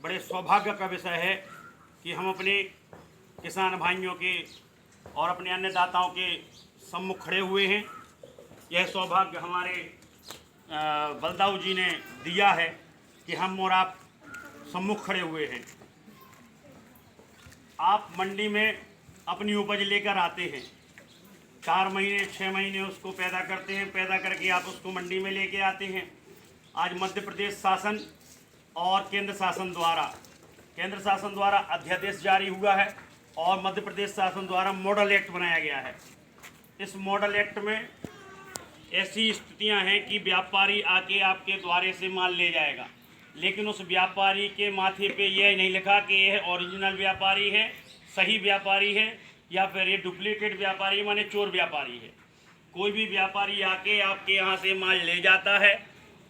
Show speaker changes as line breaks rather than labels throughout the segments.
बड़े सौभाग्य का विषय है कि हम अपने किसान भाइयों के और अपने अन्नदाताओं के सम्मुख खड़े हुए हैं। यह सौभाग्य हमारे बलदाऊ जी ने दिया है कि हम और आप सम्मुख खड़े हुए हैं। आप मंडी में अपनी उपज लेकर आते हैं, 4 महीने 6 महीने उसको पैदा करते हैं, पैदा करके आप उसको मंडी में लेके आते हैं। आज मध्य प्रदेश शासन और केंद्र शासन द्वारा अध्यादेश जारी हुआ है और मध्य प्रदेश शासन द्वारा मॉडल एक्ट बनाया गया है। इस मॉडल एक्ट में ऐसी स्थितियां हैं कि व्यापारी आके आपके द्वारे से माल ले जाएगा, लेकिन उस व्यापारी के माथे पे यह नहीं लिखा कि यह ओरिजिनल व्यापारी है, सही व्यापारी है, या फिर ये डुप्लीकेट व्यापारी माने चोर व्यापारी है। कोई भी व्यापारी आके आपके यहाँ से माल ले जाता है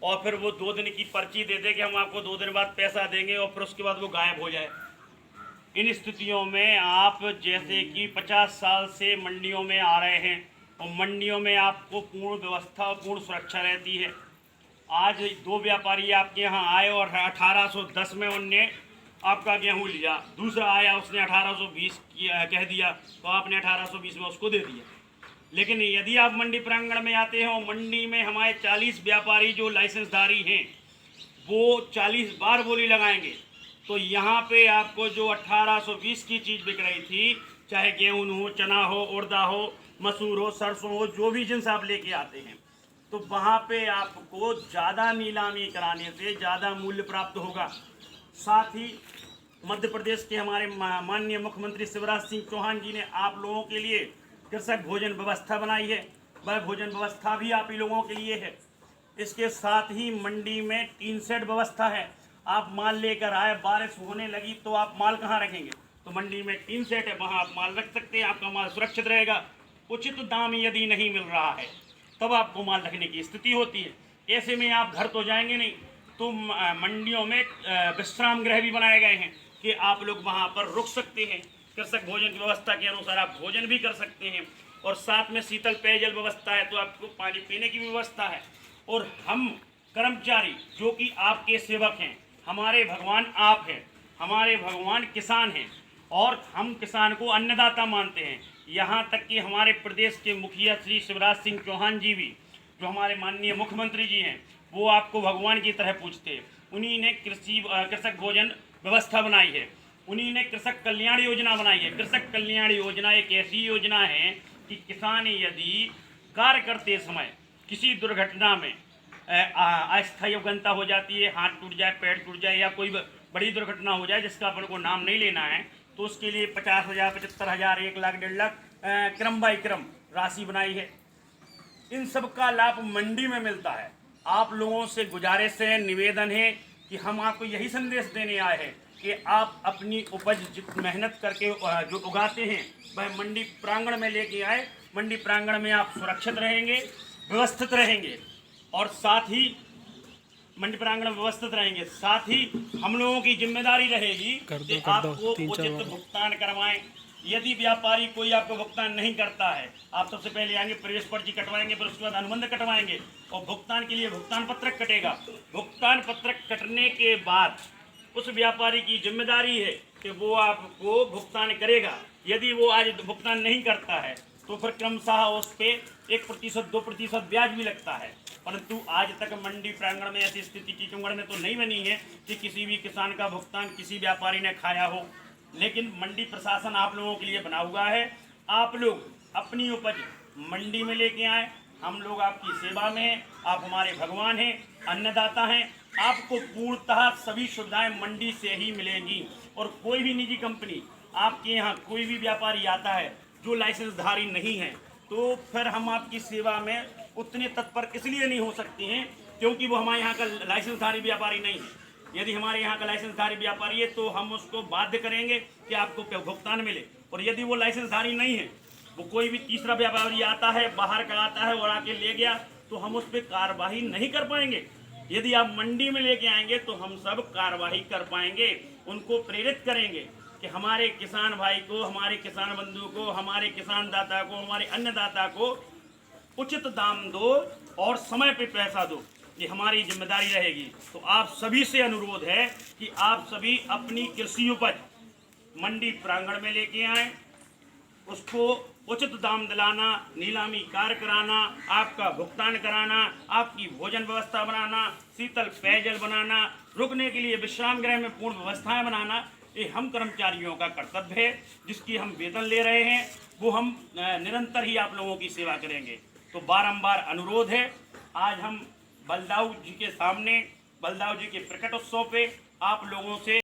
और फिर वो 2 दिन की पर्ची दे दे कि हम आपको 2 दिन बाद पैसा देंगे और फिर उसके बाद वो गायब हो जाए। इन स्थितियों में आप जैसे कि 50 साल से मंडियों में आ रहे हैं और मंडियों में आपको पूर्ण व्यवस्था और पूर्ण सुरक्षा रहती है। आज 2 व्यापारी आपके यहाँ आए और 1810 में उनने आपका गेहूँ लिया, दूसरा आया उसने 1820 कह दिया तो आपने 1820 में उसको दे दिया। लेकिन यदि आप मंडी प्रांगण में आते हैं और मंडी में हमारे 40 व्यापारी जो लाइसेंसधारी हैं वो 40 बार बोली लगाएंगे, तो यहाँ पे आपको जो 1820 की चीज़ बिक रही थी, चाहे गेहूँ हो, चना हो, उड़दा हो, मसूर हो, सरसों हो, जो भी जिनसे आप लेके आते हैं, तो वहाँ पे आपको ज़्यादा नीलामी कराने से ज़्यादा मूल्य प्राप्त होगा। साथ ही मध्य प्रदेश के हमारे माननीय मुख्यमंत्री शिवराज सिंह चौहान जी ने आप लोगों के लिए कृषक भोजन व्यवस्था बनाई है। वह भोजन व्यवस्था भी आप ही लोगों के लिए है। इसके साथ ही मंडी में टीन शेड व्यवस्था है। आप माल लेकर आए, बारिश होने लगी तो आप माल कहाँ रखेंगे? तो मंडी में टीन शेड है, वहाँ आप माल रख सकते हैं, आपका माल सुरक्षित रहेगा। उचित दाम यदि नहीं मिल रहा है तब आपको माल रखने की स्थिति होती है। ऐसे में आप घर तो जाएंगे नहीं, तो मंडियों में विश्राम गृह भी बनाए गए हैं कि आप लोग वहाँ पर रुक सकते हैं। कृषक भोजन की व्यवस्था के अनुसार आप भोजन भी कर सकते हैं और साथ में शीतल पेयजल व्यवस्था है, तो आपको पानी पीने की व्यवस्था है। और हम कर्मचारी जो कि आपके सेवक हैं, हमारे भगवान आप हैं, हमारे भगवान किसान हैं और हम किसान को अन्नदाता मानते हैं। यहाँ तक कि हमारे प्रदेश के मुखिया श्री शिवराज सिंह चौहान जी भी, जो हमारे माननीय मुख्यमंत्री जी हैं, वो आपको भगवान की तरह पूछते हैं। उन्हीं ने कृषक भोजन व्यवस्था बनाई है, उन्हीं ने कृषक कल्याण योजना बनाई है। कृषक कल्याण योजना एक ऐसी योजना है कि किसान यदि कार्य करते समय किसी दुर्घटना में अस्थायी अवगनता हो जाती है, हाथ टूट जाए, पैर टूट जाए या कोई बड़ी दुर्घटना हो जाए जिसका अपन को नाम नहीं लेना है, तो उसके लिए 50,000, 75,000, 1 लाख, 1.5 लाख क्रम बाई क्रम राशि बनाई है। इन सब का लाभ मंडी में मिलता है। आप लोगों से गुजारिश है, निवेदन है कि हम आपको यही संदेश देने आए हैं कि आप अपनी उपज मेहनत करके जो उगाते हैं वह मंडी प्रांगण में लेके आए। मंडी प्रांगण में आप सुरक्षित रहेंगे, व्यवस्थित रहेंगे और साथ ही मंडी प्रांगण व्यवस्थित रहेंगे। साथ ही हम लोगों की जिम्मेदारी रहेगी कि आपको उचित भुगतान करवाएं। यदि व्यापारी कोई आपको भुगतान नहीं करता है, आप सबसे पहले आएंगे, प्रवेश पर्ची कटवाएंगे, फिर उसके बाद अनुबंध कटवाएंगे और भुगतान के लिए भुगतान पत्रक कटेगा। भुगतान पत्रक कटने के बाद उस व्यापारी की जिम्मेदारी है कि वो आपको भुगतान करेगा। यदि वो आज भुगतान नहीं करता है तो फिर क्रमशः उस पर 1%, 2% ब्याज भी लगता है। परंतु आज तक मंडी प्रांगण में ऐसी स्थिति टीकमगढ़ में तो नहीं बनी है कि किसी भी किसान का भुगतान किसी व्यापारी ने खाया हो। लेकिन मंडी प्रशासन आप लोगों के लिए बना हुआ है। आप लोग अपनी उपज मंडी में लेके आए, हम लोग आपकी सेवा में हैं, आप हमारे भगवान हैं, अन्नदाता हैं। आपको पूर्णतः सभी सुविधाएं मंडी से ही मिलेंगी और कोई भी निजी कंपनी आपके यहाँ कोई भी व्यापारी आता है जो लाइसेंसधारी नहीं है, तो फिर हम आपकी सेवा में उतने तत्पर इसलिए नहीं हो सकते हैं क्योंकि वो हमारे यहाँ का लाइसेंसधारी व्यापारी नहीं है। यदि हमारे यहाँ का लाइसेंसधारी व्यापारी है तो हम उसको बाध्य करेंगे कि आपको भुगतान मिले। और यदि वो लाइसेंसधारी नहीं है, वो कोई भी तीसरा व्यापारी आता है, बाहर का आता है और आके ले गया, तो हम उस पर कार्रवाई नहीं कर पाएंगे। यदि आप मंडी में लेके आएंगे तो हम सब कार्रवाई कर पाएंगे, उनको प्रेरित करेंगे कि हमारे किसान भाई को, हमारे किसान बंधु को, हमारे किसान दाता को, हमारे अन्नदाता को उचित दाम दो और समय पे पैसा दो। ये हमारी जिम्मेदारी रहेगी। तो आप सभी से अनुरोध है कि आप सभी अपनी कृषि उपज मंडी प्रांगण में लेके आएं, उसको उचित दाम दिलाना, नीलामी कार्य कराना, आपका भुगतान कराना, आपकी भोजन व्यवस्था बनाना, शीतल पेयजल बनाना, रुकने के लिए विश्राम गृह में पूर्ण व्यवस्थाएं बनाना, ये हम कर्मचारियों का कर्तव्य है, जिसकी हम वेतन ले रहे हैं। वो हम निरंतर ही आप लोगों की सेवा करेंगे। तो बारंबार अनुरोध है, आज हम बलदाऊ जी के सामने, बलदाऊ जी के प्रकट उत्सव पे आप लोगों से